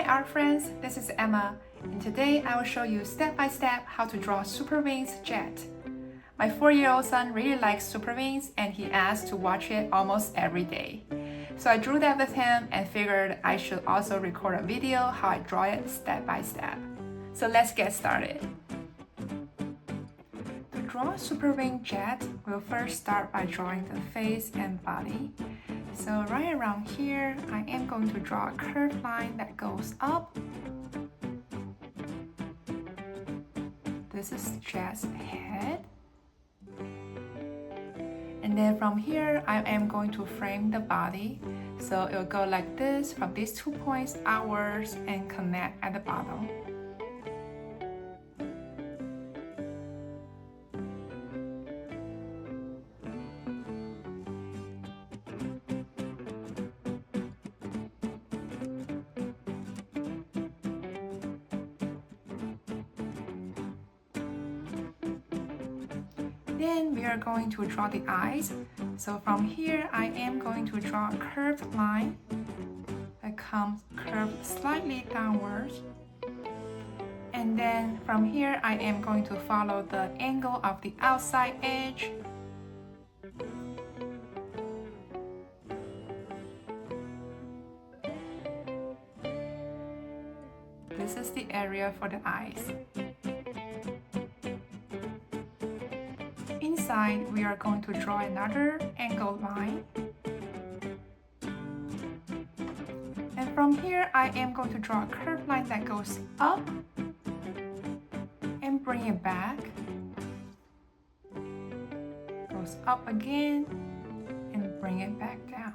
art friends, this is Emma, and today I will show you step by step how to draw SuperWings Jett. My 4-year-old son really likes SuperWings and he asks to watch it almost every day. So I drew that with him and figured I should also record a video how I draw it step by step. So let's get started. To draw SuperWing Jett, we'll first start by drawing the face and body. So right around here, I am going to draw a curved line that goes up. This is Jett's head. And then from here, I am going to frame the body. So it will go like this from these 2 points outwards and connect at the bottom. Then we are going to draw the eyes. So from here, I am going to draw a curved line that comes curved slightly downwards. And then from here, I am going to follow the angle of the outside edge. This is the area for the eyes. Inside, we are going to draw another angled line. And from here, I am going to draw a curved line that goes up and bring it back. Goes up again and bring it back down.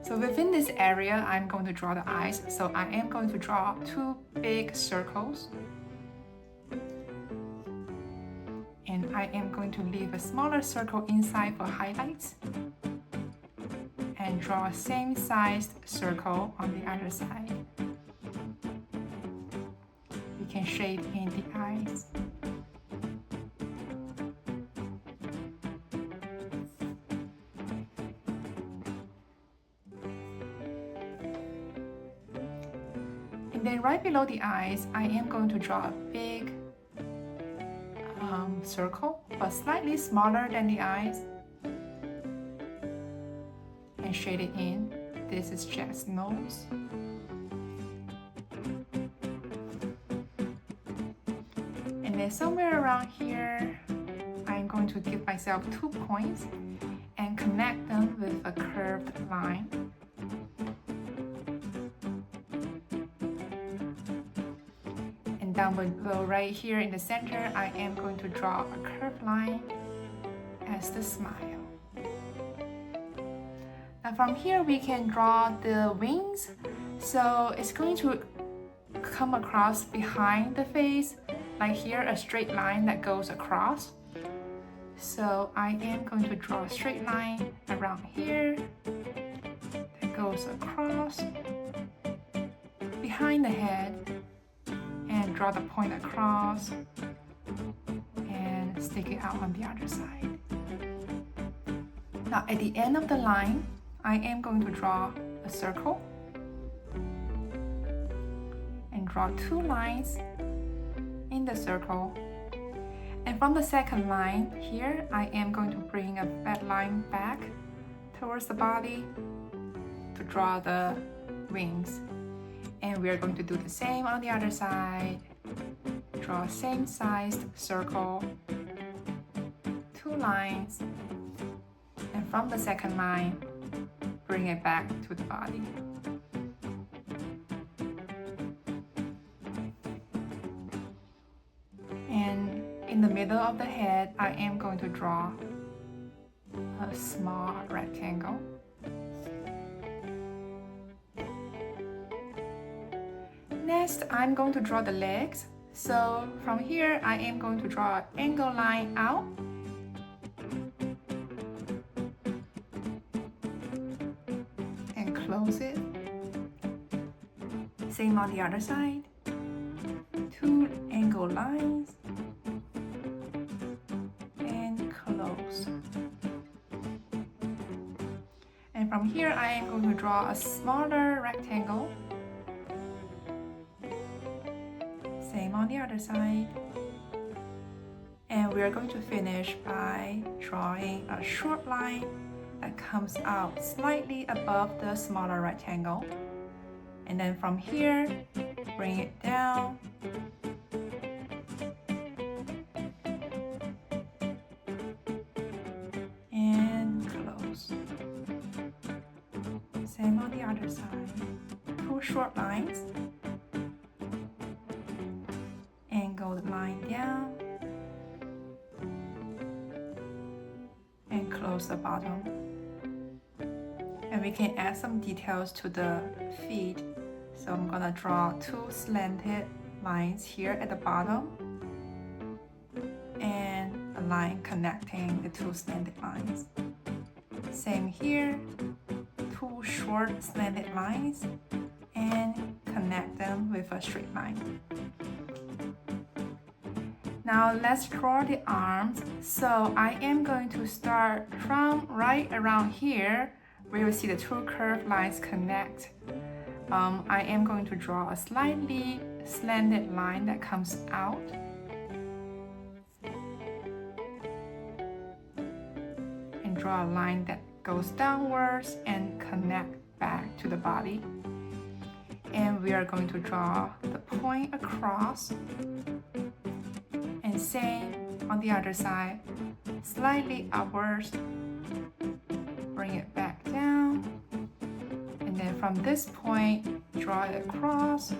So within this area, I'm going to draw the eyes. So I am going to draw 2 big circles. And I am going to leave a smaller circle inside for highlights and draw a same sized circle on the other side. You can shade in the eyes. And then right below the eyes, I am going to draw a big circle, but slightly smaller than the eyes, and shade it in. This is Jett's nose. And then somewhere around here, I'm going to give myself 2 points and connect them with a curved line. Down below right here in the center, I am going to draw a curved line as the smile. Now from here we can draw the wings. So it's going to come across behind the face, like here a straight line that goes across. So I am going to draw a straight line around here that goes across behind the head. And draw the point across and stick it out on the other side. Now at the end of the line, I am going to draw a circle and draw 2 lines in the circle. And from the second line here, I am going to bring that line back towards the body to draw the wings. And we are going to do the same on the other side. Draw same sized circle, 2 lines, and from the second line, bring it back to the body. And in the middle of the head, I am going to draw a small rectangle. Next, I'm going to draw the legs. So from here, I am going to draw an angle line out. And close it. Same on the other side. 2 angle lines. And close. And from from here, I am going to draw a smaller rectangle. Same on the other side. And we are going to finish by drawing a short line that comes out slightly above the smaller rectangle. And then from here, bring it down. And close. Same on the other side. 2 short lines. And go the line down. And close the bottom. And we can add some details to the feet. So I'm gonna draw 2 slanted lines here at the bottom and a line connecting the 2 slanted lines. Same here, 2 short slanted lines and connect them with a straight line. Now let's draw the arms. So I am going to start from right around here where you see the 2 curved lines connect. I am going to draw a slightly slanted line that comes out. And draw a line that goes downwards and connect back to the body. And we are going to draw the point across. And same on the other side, slightly upwards. Bring it back down. And then from this point, draw it across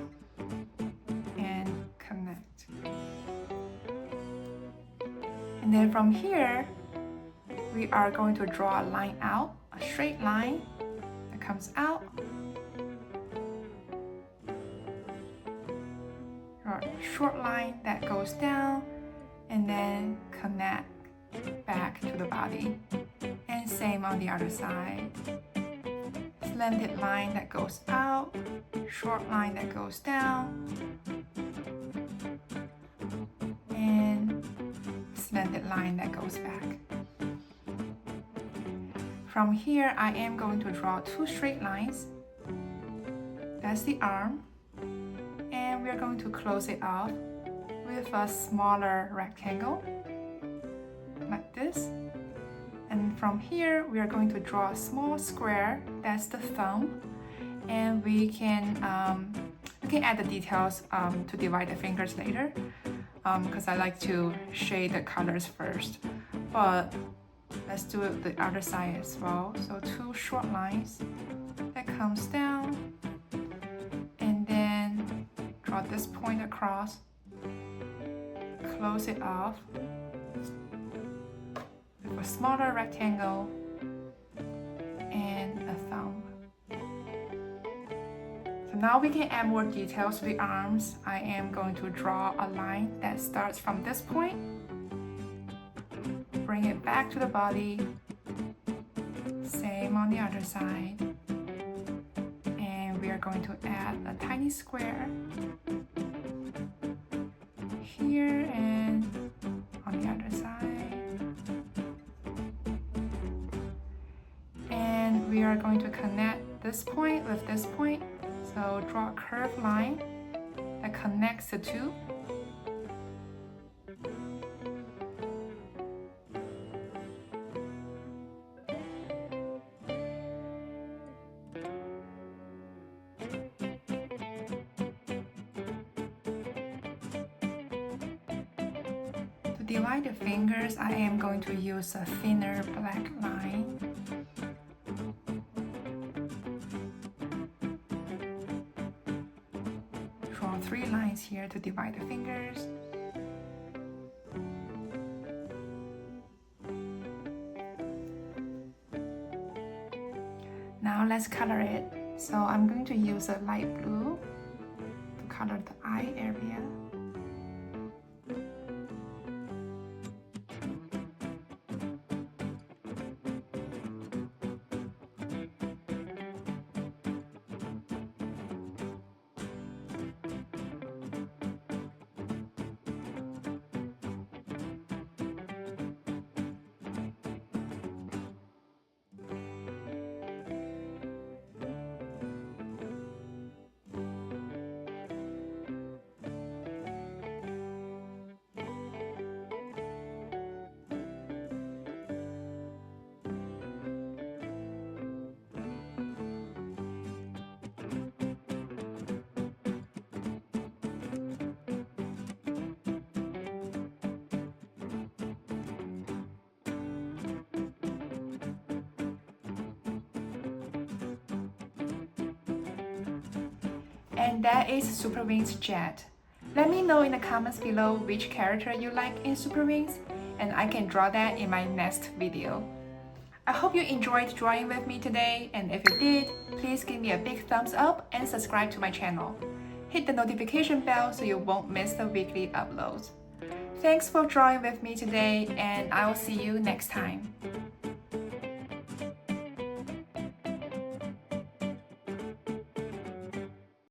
and connect. And then from here, we are going to draw a line out, a straight line that comes out. Draw a short line that goes down and then connect back to the body. And same on the other side. Slanted line that goes out, short line that goes down, and slanted line that goes back. From here, I am going to draw 2 straight lines. That's the arm. And we are going to close it off with a smaller rectangle, like this. And from here, we are going to draw a small square, that's the thumb. And we can add the details to divide the fingers later, because I like to shade the colors first. But let's do it the other side as well. So 2 short lines that comes down, and then draw this point across, close it off with a smaller rectangle and a thumb. So now we can add more details to the arms. I am going to draw a line that starts from this point, bring it back to the body, same on the other side, and we are going to add a tiny square here and on the other side. And we are going to connect this point with this point. So draw a curved line that connects the 2. To divide the fingers, I am going to use a thinner black line. Draw 3 lines here to divide the fingers. Now let's color it. So I'm going to use a light blue to color the eye area. and that is SuperWings Jett. Let me know in the comments below which character you like in SuperWings, and I can draw that in my next video. I hope you enjoyed drawing with me today, and if you did, please give me a big thumbs up and subscribe to my channel. Hit the notification bell so you won't miss the weekly uploads. Thanks for drawing with me today, and I will see you next time.